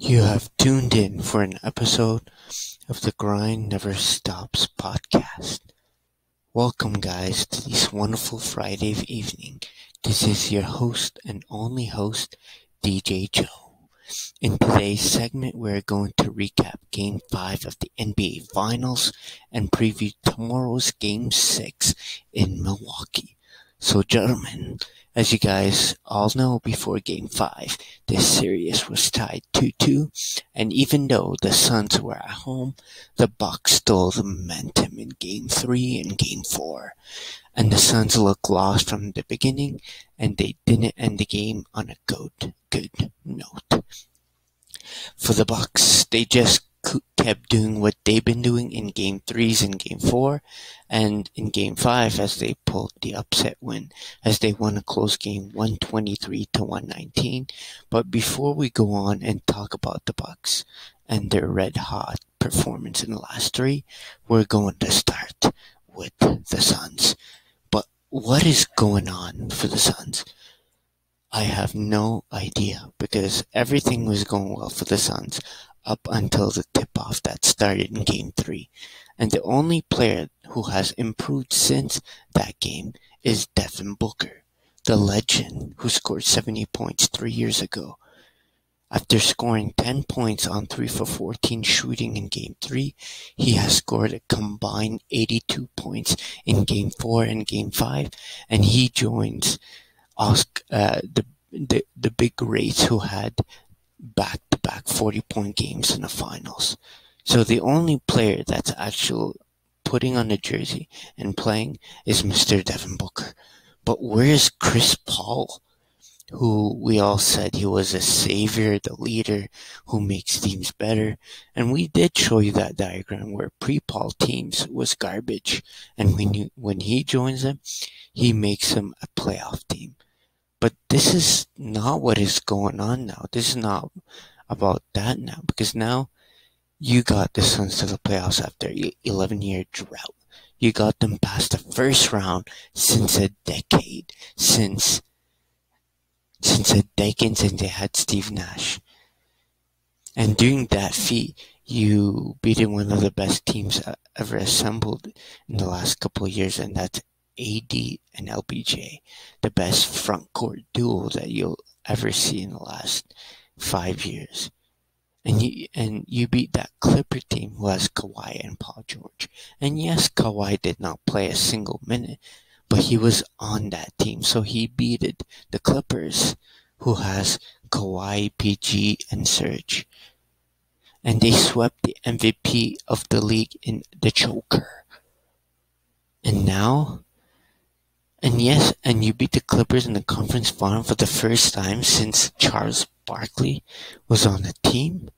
You have tuned in for an episode of the Grind Never Stops podcast. Welcome, guys, to this wonderful Friday evening. This is your host and only host, DJ Joe. In today's segment, we're going to recap Game 5 of the NBA Finals and preview tomorrow's Game 6 in Milwaukee. So, gentlemen, as you guys all know, before Game 5, this series was tied 2-2, and even though the Suns were at home, the Bucks stole the momentum in Game 3 and Game 4. And the Suns looked lost from the beginning, and they didn't end the game on a good note. For the Bucks, they just kept doing what they've been doing in Game 3s and Game 4, and in Game 5 as they pulled the upset win, as they won a close game 123-119. But before we go on and talk about the Bucks and their red-hot performance in the last three, we're going to start with the Suns. But what is going on for the Suns? I have no idea, because everything was going well for the Suns up until the tip-off that started in Game 3. And the only player who has improved since that game is Devin Booker, the legend who scored 70 points 3 years ago. After scoring 10 points on 3 for 14 shooting in Game 3, he has scored a combined 82 points in Game 4 and Game 5, and he joins the big greats who had back-to-back 40-point games in the finals. So the only player that's actually putting on the jersey and playing is Mr. Devin Booker. But where's Chris Paul, who we all said he was a savior, the leader who makes teams better? And we did show you that diagram where pre-Paul teams was garbage, and when he joins them, he makes them a playoff team. But this is not what is going on now. This is not about that now, because now you got the Suns to the playoffs after 11-year drought. You got them past the first round since a decade, since they had Steve Nash. And during that feat, you beat one of the best teams ever assembled in the last couple of years, and that's AD and LBJ, the best front court duo that you'll ever see in the last 5 years. And you beat that Clipper team who has Kawhi and Paul George. And yes, Kawhi did not play a single minute, but he was on that team. So he beat the Clippers, who has Kawhi, PG, and Serge. And they swept the MVP of the league in the Joker. And now, and you beat the Clippers in the conference final for the first time since Charles Barkley was on the team.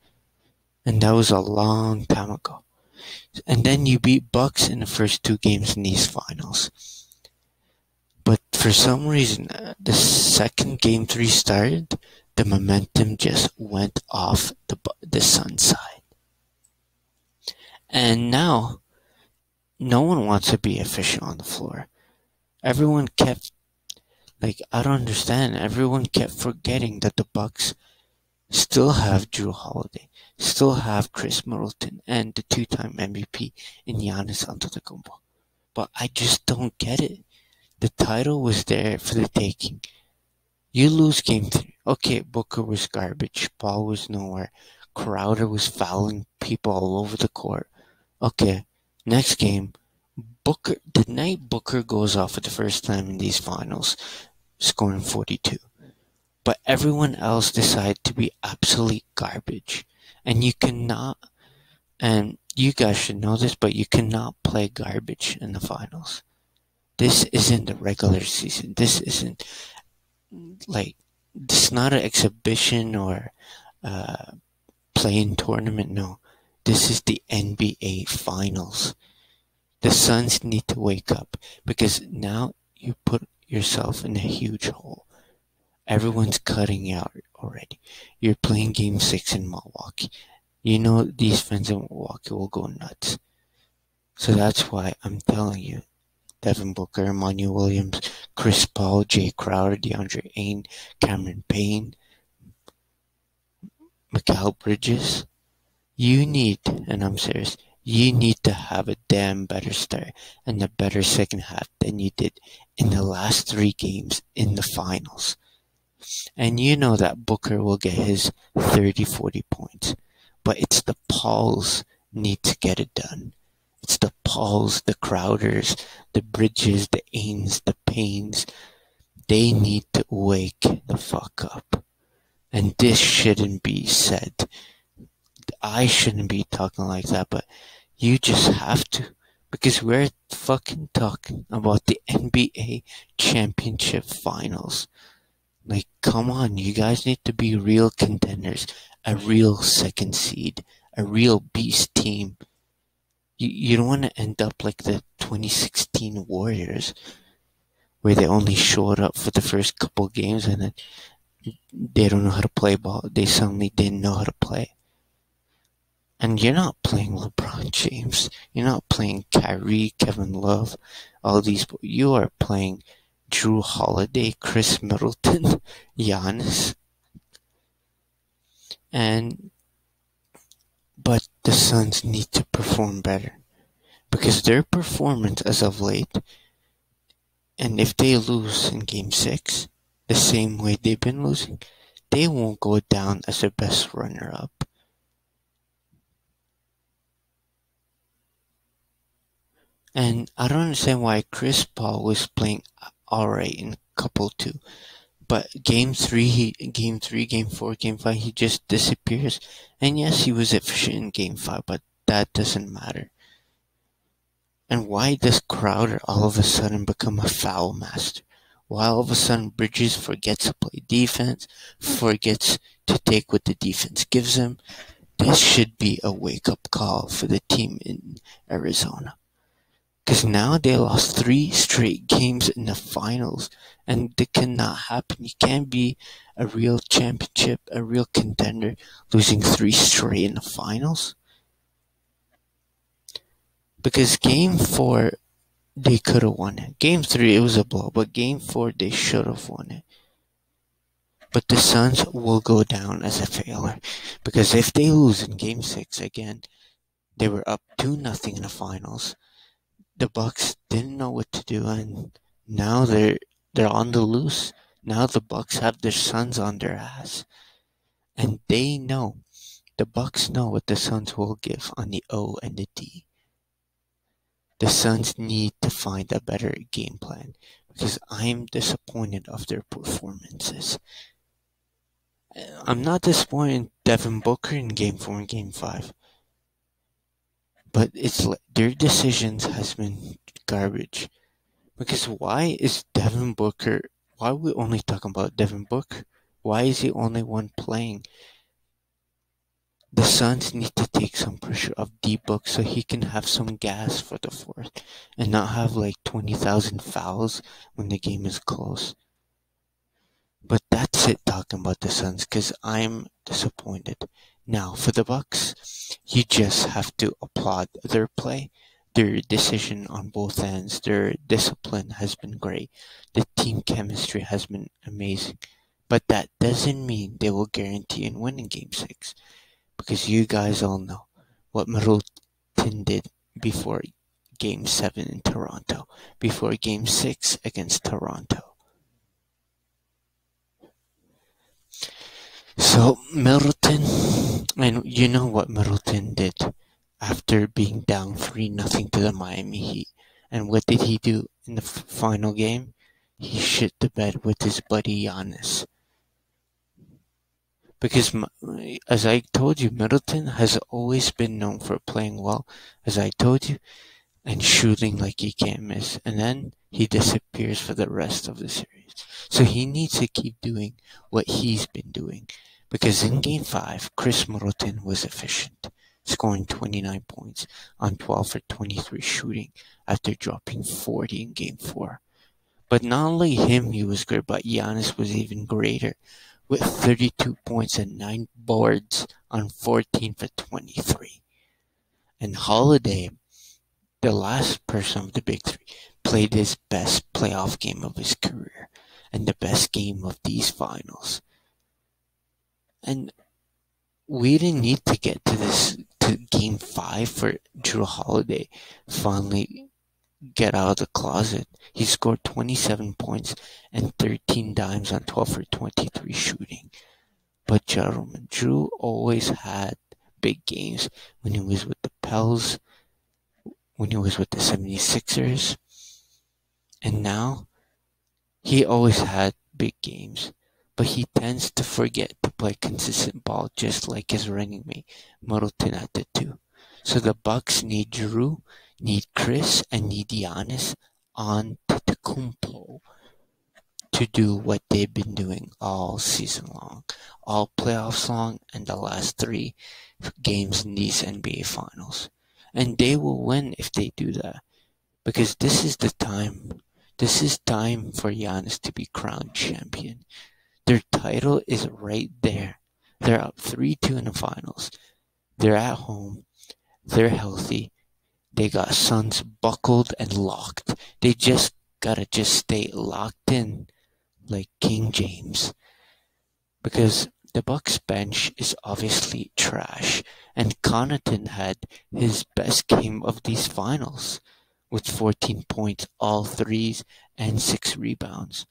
And that was a long time ago. And then you beat Bucks in the first two games in these finals. But for some reason, the second Game 3 started, the momentum just went off the Suns side. And now, no one wants to be efficient on the floor. Everyone kept, I don't understand. Everyone kept forgetting that the Bucks still have Drew Holiday, still have Chris Middleton, and the two-time MVP in Giannis Antetokounmpo. But I just don't get it. The title was there for the taking. You lose Game 3. Okay, Booker was garbage. Paul was nowhere. Crowder was fouling people all over the court. Okay, next game, the night Booker goes off for the first time in these finals, scoring 42. But everyone else decided to be absolute garbage. And you cannot, and you guys should know this, but you cannot play garbage in the finals. This isn't the regular season. This isn't, this is not an exhibition or playing tournament. No, this is the NBA Finals. The Suns need to wake up, because now you put yourself in a huge hole. Everyone's cutting out already. You're playing Game 6 in Milwaukee. You know these fans in Milwaukee will go nuts. So that's why I'm telling you, Devin Booker, Emmanuel Williams, Chris Paul, Jay Crowder, DeAndre Ayton, Cameron Payne, Mikal Bridges, you need, and I'm serious, you need to have a damn better start and a better second half than you did in the last 3 games in the finals. And you know that Booker will get his 30, 40 points. But it's the Pauls need to get it done. It's the Pauls, the Crowders, the Bridges, the Ains, the Paynes. They need to wake the fuck up. And this shouldn't be said. I shouldn't be talking like that, but you just have to. Because we're fucking talking about the NBA Championship Finals. Like, come on, you guys need to be real contenders, a real second seed, a real beast team. You don't want to end up like the 2016 Warriors, where they only showed up for the first couple games and then they don't know how to play ball. They suddenly didn't know how to play. And you're not playing LeBron James. You're not playing Kyrie, Kevin Love, all these. You are playing Drew Holiday, Chris Middleton, Giannis. But the Suns need to perform better. Because their performance as of late, and if they lose in Game 6, the same way they've been losing, they won't go down as the best runner-up. And I don't understand why Chris Paul was playing alright in couple 2. But Game 3, Game 4, Game 5, he just disappears. And yes, he was efficient in Game 5, but that doesn't matter. And why does Crowder all of a sudden become a foul master? Why all of a sudden Bridges forgets to play defense, forgets to take what the defense gives him? This should be a wake-up call for the team in Arizona. Because now they lost 3 straight games in the finals, and it cannot happen. You can't be a real championship, a real contender, losing 3 straight in the finals. Because Game 4, they could have won it. Game 3, it was a blow, but Game 4, they should have won it. But the Suns will go down as a failure. Because if they lose in Game 6 again, they were up 2-0 in the finals. The Bucks didn't know what to do, and now they're on the loose. Now the Bucks have their Suns on their ass, and they know, the Bucks know what the Suns will give on the O and the D. The Suns need to find a better game plan, because I'm disappointed of their performances. I'm not disappointed in Devin Booker in Game 4 and Game 5. But it's their decisions has been garbage. Because why is Devin Booker, why are we only talking about Devin Booker? Why is he only one playing? The Suns need to take some pressure off D-Book so he can have some gas for the fourth and not have like 20,000 fouls when the game is close. But that's it talking about the Suns, because I'm disappointed. Now, for the Bucks, you just have to applaud their play, their decision on both ends. Their discipline has been great. The team chemistry has been amazing. But that doesn't mean they will guarantee and win in Game 6. Because you guys all know what Middleton did before Game 7 in Toronto, before Game 6 against Toronto. So Middleton, and you know what Middleton did after being down 3-0 to the Miami Heat. And what did he do in the final game? He shit the bed with his buddy Giannis. Because, as I told you, Middleton has always been known for playing well, as I told you, and shooting like he can't miss. And then he disappears for the rest of the series. So he needs to keep doing what he's been doing. Because in Game 5, Chris Middleton was efficient, scoring 29 points on 12 for 23 shooting after dropping 40 in Game 4. But not only him, he was great, but Giannis was even greater, with 32 points and 9 boards on 14 for 23. And Holiday, the last person of the big three, played his best playoff game of his career and the best game of these finals. And we didn't need to get to game 5 for Drew Holiday finally get out of the closet. He scored 27 points and 13 dimes on 12 for 23 shooting. But gentlemen, Drew always had big games when he was with the Pels, when he was with the 76ers, and now he always had big games. But he tends to forget to play consistent ball just like his running mate, Middleton at the 2. So the Bucks need Drew, need Chris, and need Giannis on Antetokounmpo to do what they've been doing all season long, all playoffs long, and the last 3 games in these NBA finals. And they will win if they do that. Because this is the time. This is time for Giannis to be crowned champion. Their title is right there. They're up 3-2 in the finals. They're at home. They're healthy. They got Suns buckled and locked. They just gotta stay locked in like King James. Because the Bucks bench is obviously trash. And Connaughton had his best game of these finals with 14 points, all threes, and 6 rebounds.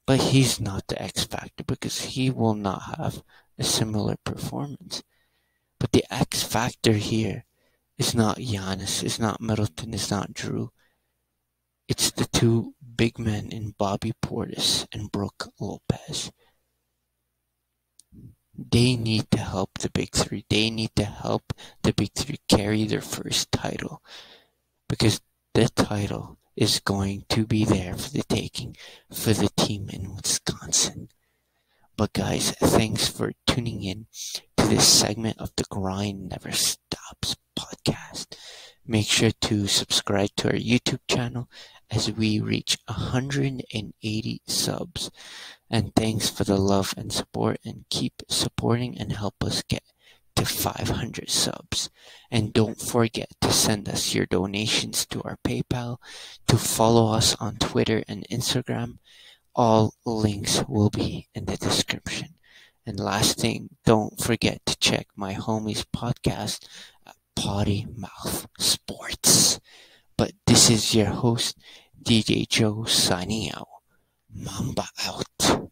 But he's not the X factor because he will not have a similar performance. But the X factor here is not Giannis, it's not Middleton, it's not Drew. It's the 2 big men in Bobby Portis and Brook Lopez. They need to help the big 3. They need to help the big 3 carry their first title. Because the title is going to be there for the taking for the team in Wisconsin. But guys, thanks for tuning in to this segment of the Grind Never Stops podcast. Make sure to subscribe to our YouTube channel as we reach 180 subs. And thanks for the love and support, and keep supporting and help us get to 500 subs. And don't forget to send us your donations to our PayPal, to follow us on Twitter and Instagram. All links will be in the description. And last thing, don't forget to check my homie's podcast at Potty Mouth Sports. But this is your host, DJ Joe, signing out. Mamba out.